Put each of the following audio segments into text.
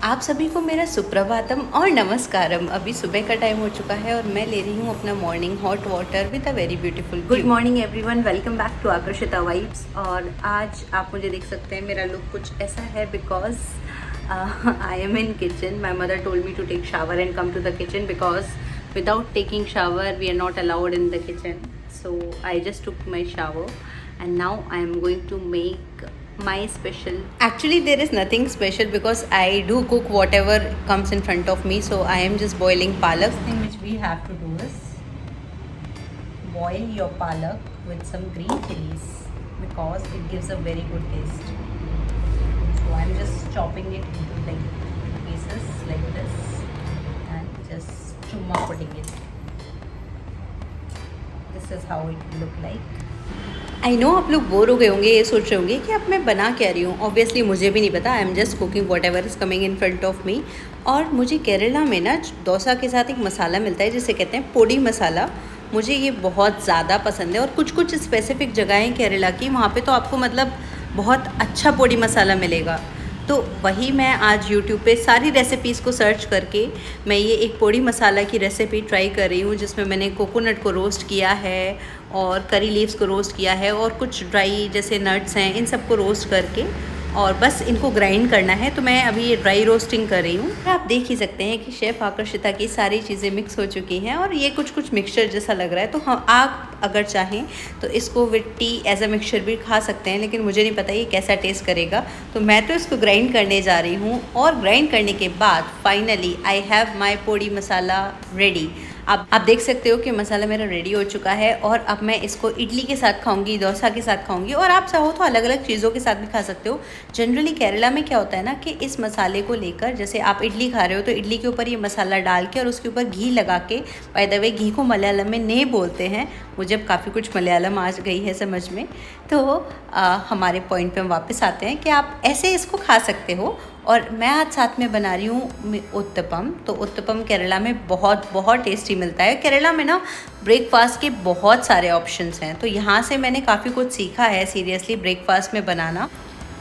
आप सभी को मेरा सुप्रभातम और नमस्कारम। अभी सुबह का टाइम हो चुका है और मैं ले रही हूँ अपना morning hot water with a very beautiful. Good morning everyone, welcome back to Akarshita vibes. और आज आप मुझे देख सकते हैं, मेरा लुक कुछ ऐसा है because I am in kitchen. My mother told me to take shower and come to the kitchen because without taking shower we are not allowed in the kitchen. So I just took my shower and now I am going to make my special. Actually there is nothing special because I do cook whatever comes in front of me. So I am just boiling palak. The thing which we have to do is boil your palak with some green chilies because it gives a very good taste. So I am just chopping it into like pieces like this and just chumma putting it. This is how it look like. I know आप लोग bore हो गए होंगे, ये सोच रहे होंगे कि अब मैं बना क्या रही हूँ। ऑब्वियसली मुझे भी नहीं पता, आई am just cooking what ever is coming in front of me. और मुझे केरला में ना डोसा के साथ एक मसाला मिलता है जिसे कहते हैं पोड़ी मसाला। मुझे ये बहुत ज़्यादा पसंद है और कुछ कुछ स्पेसिफिक जगहें केरला की, वहाँ पे तो आपको मतलब बहुत अच्छा पोड़ी मसाला मिलेगा। तो वही मैं आज YouTube पे सारी रेसिपीज़ को सर्च करके मैं ये एक पोड़ी मसाला की रेसिपी ट्राई कर रही हूँ, जिसमें मैंने कोकोनट को रोस्ट किया है और करी लीव्स को रोस्ट किया है और कुछ ड्राई जैसे नट्स हैं, इन सब को रोस्ट करके और बस इनको ग्राइंड करना है। तो मैं अभी ये ड्राई रोस्टिंग कर रही हूँ। आप देख ही सकते हैं कि शेफ़ आकर्षिता की सारी चीज़ें मिक्स हो चुकी हैं और ये कुछ कुछ मिक्सचर जैसा लग रहा है। तो हम आप अगर चाहें तो इसको with tea as a mixture भी खा सकते हैं, लेकिन मुझे नहीं पता ये कैसा टेस्ट करेगा। तो मैं तो इसको ग्राइंड करने जा रही हूँ और ग्राइंड करने के बाद finally I have my podi masala ready. आप देख सकते हो कि मसाला मेरा रेडी हो चुका है और अब मैं इसको इडली के साथ खाऊंगी, डोसा के साथ खाऊंगी और आप चाहो तो अलग अलग चीज़ों के साथ भी खा सकते हो। जनरली केरला में क्या होता है ना कि इस मसाले को लेकर, जैसे आप इडली खा रहे हो तो इडली के ऊपर ये मसाला डाल के और उसके ऊपर घी लगा के, बाय द वे घी को मलयालम में ने बोलते हैं। मुझे अब काफ़ी कुछ मलयालम आ गई है समझ में। तो हमारे पॉइंट पे हम वापस आते हैं कि आप ऐसे इसको खा सकते हो। और मैं आज साथ में बना रही हूँ उत्तपम। तो उत्तपम केरला में बहुत बहुत टेस्टी मिलता है। केरला में ना ब्रेकफास्ट के बहुत सारे ऑप्शंस हैं, तो यहाँ से मैंने काफ़ी कुछ सीखा है सीरियसली ब्रेकफास्ट में बनाना।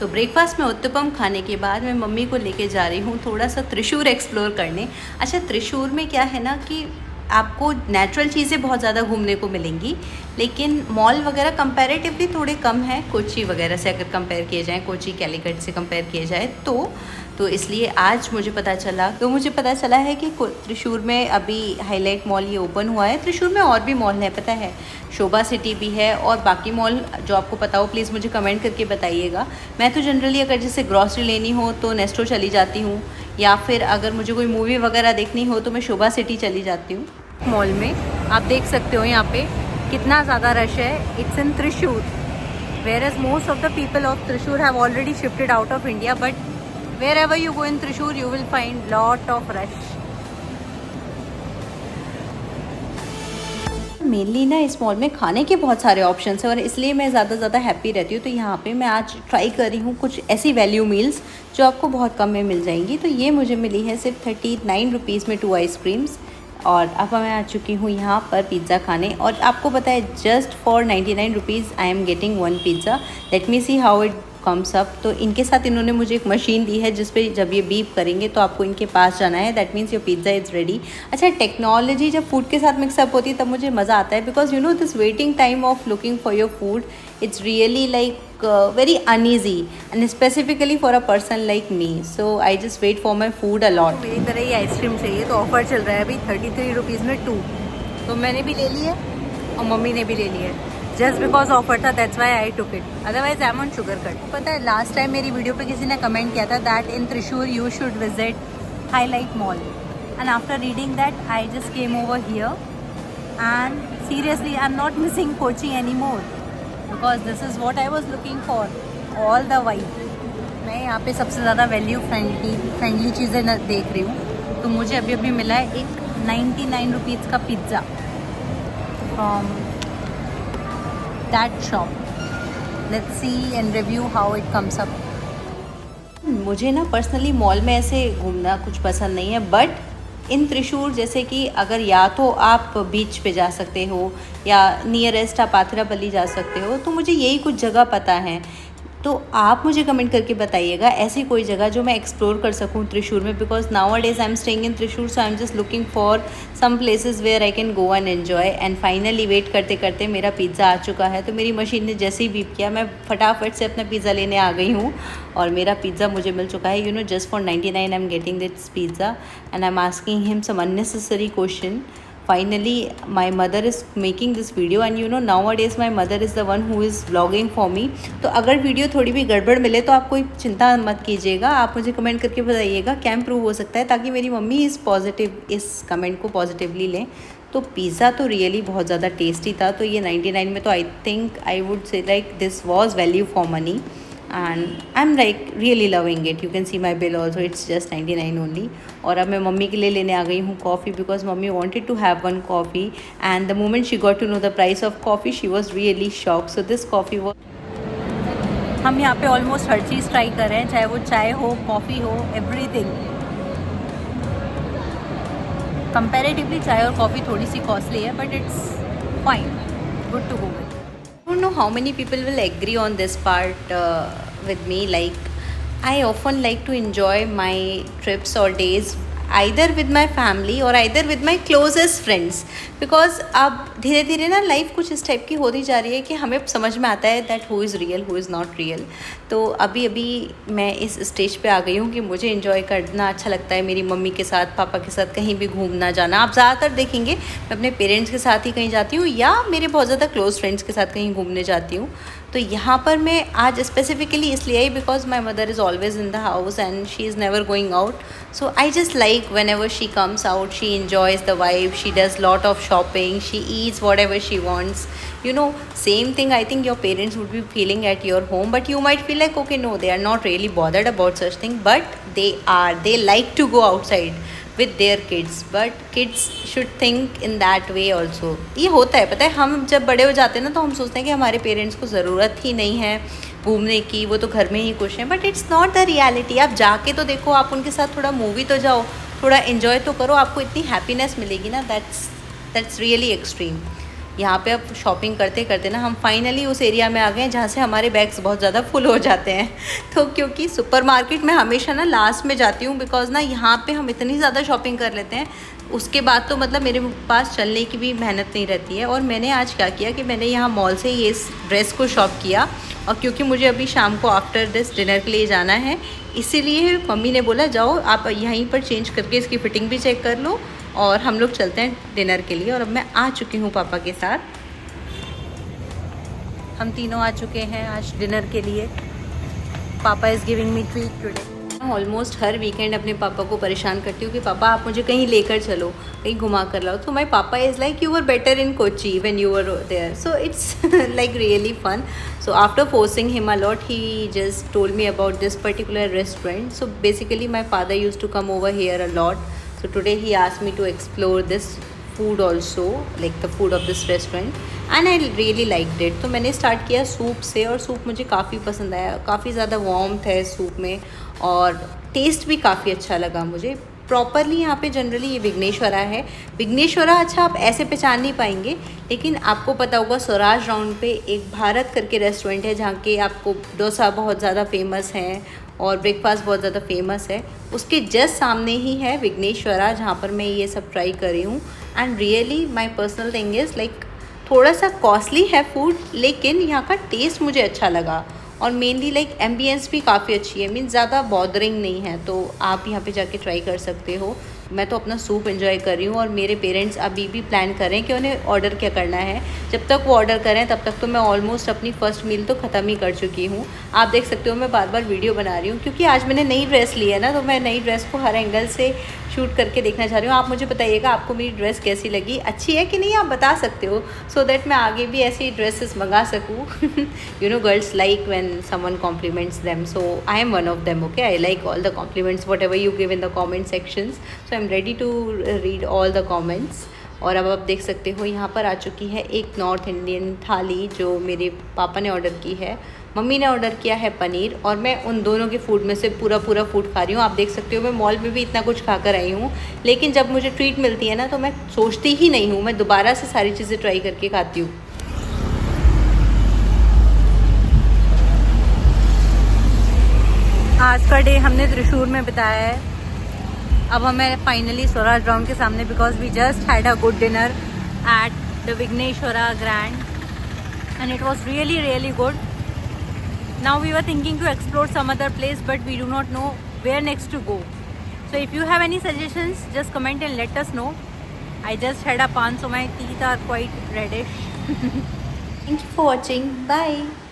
तो ब्रेकफास्ट में उत्तपम खाने के बाद मैं मम्मी को लेके जा रही हूँ थोड़ा सा त्रिशूर एक्सप्लोर करने। अच्छा, त्रिशूर में क्या है ना कि आपको नेचुरल चीज़ें बहुत ज़्यादा घूमने को मिलेंगी, लेकिन मॉल वगैरह कंपैरेटिवली थोड़े कम हैं कोची वगैरह से अगर कंपेयर किए जाएँ, कोची कैलीकट से कंपेयर किए जाए तो इसलिए आज मुझे पता चला है कि त्रिशूर में अभी हाईलाइट मॉल ये ओपन हुआ है। त्रिशूर में और भी मॉल है, पता है, शोभा सिटी भी है और बाकी मॉल जो आपको पता हो प्लीज़ मुझे कमेंट करके बताइएगा। मैं तो जनरली अगर जैसे ग्रॉसरी लेनी हो तो नेस्टो चली जाती हूँ, या फिर अगर मुझे कोई मूवी वगैरह देखनी हो तो मैं शोभा सिटी चली जाती हूँ। मॉल में आप देख सकते हो यहाँ पे कितना ज़्यादा रश है। It's in Thrissur, whereas most of the people of Thrissur have already shifted out of India, but wherever you go in Thrissur you will find lot of rush. Mainly ना इस मॉल में खाने के बहुत सारे ऑप्शंस हैं और इसलिए मैं ज़्यादा हैप्पी रहती हूँ। तो यहाँ पे मैं आज ट्राई कर रही हूँ कुछ ऐसी वैल्यू मील्स जो आपको बहुत कम में मिल जाएंगी। तो ये मुझे मिली है सिर्फ 39 रुपीज़ में 2 आइसक्रीम्स। और अब मैं आ चुकी हूँ यहाँ पर पिज़्ज़ा खाने और आपको पता है just for 99 rupees I am getting 1 pizza. Let me see how it comes up. तो इनके साथ इन्होंने मुझे एक मशीन दी है जिस पे जब ये बीप करेंगे तो आपको इनके पास जाना है, that means your pizza is ready. अच्छा, टेक्नोलॉजी जब फूड के साथ मिक्सअप होती है तब मुझे मज़ा आता है, because you know this waiting time of looking for your food it's really like very uneasy and specifically for a person like me. So I just wait for my food a lot. मेरी तरह ही ice cream चाहिए तो offer चल रहा है अभी 33 rupees में 2। तो मैंने भी ले ली है और मम्मी ने भी ले ली है, जस्ट बिकॉज ऑफर था, that's why I took it, otherwise I am on sugar cut. पता है लास्ट टाइम मेरी वीडियो पे किसी ने कमेंट किया था that in Thrissur you should visit highlight mall, and after reading that I just came over here and seriously I am not missing Kochi any more because this is what I was looking for all the white. मैं यहाँ पे सबसे ज़्यादा value friendly चीज़ें देख रही हूँ। तो मुझे अभी मिला है एक 99 रुपीज़ का pizza from that shop. Let's see and review how it comes up. मुझे ना पर्सनली मॉल में ऐसे घूमना कुछ पसंद नहीं है, बट इन त्रिशूर जैसे कि अगर या तो आप बीच पे जा सकते हो या नियरेस्ट आप आतिरापल्ली जा सकते हो, तो मुझे यही कुछ जगह पता है। तो आप मुझे कमेंट करके बताइएगा ऐसी कोई जगह जो मैं एक्सप्लोर कर सकूँ त्रिशूर में, because nowadays I am staying in Thrissur, so I am just looking for some places where I can go and enjoy. And finally wait करते करते मेरा पिज़्ज़ा आ चुका है। तो मेरी मशीन ने जैसे ही बीप किया मैं फटाफट से अपना पिज़्ज़ा लेने आ गई हूँ और मेरा पिज़्ज़ा मुझे मिल चुका है। You know, just for 99 I am getting this pizza and I am asking him some unnecessary question. Finally my mother is making this video and you know nowadays my mother is the one who is vlogging for me। तो अगर video थोड़ी भी गड़बड़ मिले तो आप कोई चिंता मत कीजिएगा, आप मुझे कमेंट करके बताइएगा क्या इम्प्रूव हो सकता है, ताकि मेरी मम्मी इस कमेंट को पॉजिटिवली लें। तो पिज़्ज़ा तो रियली बहुत ज़्यादा टेस्टी था। तो ये 99 में तो I think I would say like this was value for money and I am like really loving it. You can see my bill also, it's just 99 only. और अब मैं मम्मी के लिए लेने आ गई हूँ coffee, because mummy wanted to have one coffee and the moment she got to know the price of coffee she was really shock. So this coffee वो हम यहाँ पे ऑलमोस्ट हर चीज़ ट्राई कर रहे हैं, चाहे वो चाय हो, कॉफ़ी हो, एवरीथिंग। कंपैरेटिवली चाय और कॉफ़ी थोड़ी सी कॉस्टली है but it's fine, good to go with. I don't know how many people will agree on this part with me. Like, I often like to enjoy my trips or days either with my family or either with my closest friends, because अब धीरे धीरे ना life कुछ इस type की होती जा रही है कि हमें समझ में आता है that who is real who is not real. तो अभी मैं इस स्टेज पे आ गई हूँ कि मुझे इन्जॉय करना अच्छा लगता है मेरी मम्मी के साथ, पापा के साथ कहीं भी घूमना जाना। आप ज़्यादातर देखेंगे मैं अपने पेरेंट्स के साथ ही कहीं जाती हूँ या मेरे बहुत ज़्यादा क्लोज फ्रेंड्स के साथ कहीं घूमने जाती हूँ। तो यहाँ पर मैं आज स्पेसिफिकली इसलिए I because my mother is always in the house and she is never going out. So I just like whenever she comes out, she enjoys the vibe, she does lot of shopping, she eats whatever she wants. You know, same thing I think your parents would be feeling at your home, but you might feel like, okay, no, they are not really bothered about such thing, but they like to go outside with their kids, but kids should think in that way also। ये होता है, पता है, हम जब बड़े हो जाते हैं ना तो हम सोचते हैं कि हमारे पेरेंट्स को ज़रूरत ही नहीं है घूमने की, वो तो घर में ही खुश हैं, but it's not the reality. आप जाके तो देखो, आप उनके साथ थोड़ा मूवी तो जाओ, थोड़ा इन्जॉय तो करो, आपको इतनी हैप्पीनेस मिलेगी ना, दैट्स रियली एक्सट्रीम। यहाँ पे अब शॉपिंग करते करते ना हम फाइनली उस एरिया में आ गए हैं जहाँ से हमारे बैग्स बहुत ज़्यादा फुल हो जाते हैं। तो क्योंकि सुपरमार्केट में हमेशा ना लास्ट में जाती हूँ, बिकॉज ना यहाँ पे हम इतनी ज़्यादा शॉपिंग कर लेते हैं, उसके बाद तो मतलब मेरे पास चलने की भी मेहनत नहीं रहती है। और मैंने आज क्या किया कि मैंने यहाँ मॉल से ये इस ड्रेस को शॉप किया, और क्योंकि मुझे अभी शाम को आफ्टर दिस डिनर के लिए जाना है, इसीलिए मम्मी ने बोला जाओ आप यहीं पर चेंज करके इसकी फ़िटिंग भी चेक कर लो और हम लोग चलते हैं डिनर के लिए। और अब मैं आ चुकी हूँ पापा के साथ, हम तीनों आ चुके हैं आज डिनर के लिए। पापा is giving me treat today. Almost her weekend अपने पापा को परेशान करती हूँ कि पापा आप मुझे कहीं लेकर चलो, कहीं घुमा कर लाओ। तो my papa is like you were better in Kochi when you were there, so it's like really fun. So after forcing him a lot, he just told me about this particular restaurant. So basically my father used to come over here a lot. So today he asked me to explore this food also, like the food of this restaurant, and I really liked it. तो मैंने start किया soup से, और soup मुझे काफ़ी पसंद आया, काफ़ी ज़्यादा वार्मथ है सूप में और टेस्ट भी काफ़ी अच्छा लगा मुझे। प्रॉपरली यहाँ पे जनरली ये विघ्नेश्वरा है। विघ्नेश्वरा अच्छा आप ऐसे पहचान नहीं पाएंगे, लेकिन आपको पता होगा स्वराज राउंड पे एक भारत करके रेस्टोरेंट है जहाँ के आपको डोसा बहुत ज़्यादा फेमस है और ब्रेकफास्ट बहुत ज़्यादा फेमस है। उसके जस्ट सामने ही है विघ्नेश्वरा जहाँ पर मैं ये सब ट्राई कर रही हूँ। And really my personal thing is like थोड़ा सा कॉस्टली है फूड, लेकिन यहाँ का टेस्ट मुझे अच्छा लगा और मेनली लाइक एम्बियंस भी काफ़ी अच्छी है, मीन्स ज़्यादा बॉदरिंग नहीं है। तो आप यहाँ पे जाके ट्राई कर सकते हो। मैं तो अपना सूप एंजॉय कर रही हूँ और मेरे पेरेंट्स अभी भी प्लान कर रहे हैं कि उन्हें ऑर्डर क्या करना है। जब तक वो ऑर्डर करें तब तक तो मैं ऑलमोस्ट अपनी फ़र्स्ट मील तो ख़त्म ही कर चुकी हूँ। आप देख सकते हो मैं बार बार वीडियो बना रही हूँ क्योंकि आज मैंने नई ड्रेस ली है ना, तो मैं नई ड्रेस को हर एंगल से शूट करके देखना चाह रही हूँ। आप मुझे बताइएगा आपको मेरी ड्रेस कैसी लगी, अच्छी है कि नहीं, आप बता सकते हो, सो दैट मैं आगे भी ऐसी ड्रेसेस मंगा सकूँ। You know girls like when someone compliments them, so I am one of them. Okay, I like all the compliments whatever you give in the comment sections, so I am ready to read all the comments. और अब आप देख सकते हो यहाँ पर आ चुकी है एक नॉर्थ इंडियन थाली जो मेरे पापा ने ऑर्डर की है, मम्मी ने ऑर्डर किया है पनीर, और मैं उन दोनों के फूड में से पूरा फूड खा रही हूँ। आप देख सकते हो मैं मॉल में भी इतना कुछ खा कर आई हूँ, लेकिन जब मुझे ट्रीट मिलती है ना तो मैं सोचती ही नहीं हूँ, मैं दोबारा से सारी चीज़ें ट्राई करके खाती हूँ। आज का डे हमने त्रिशूर में बिताया है। अब हमें फाइनली स्वराज ग्राउंड के सामने, because we just had a good dinner at the Vighneshwara grand and it was really good. Now we were thinking to explore some other place, but we do not know where next to go. So if you have any suggestions, just comment and let us know. I just had a pan, so my teeth are quite reddish. Thank you for watching. Bye.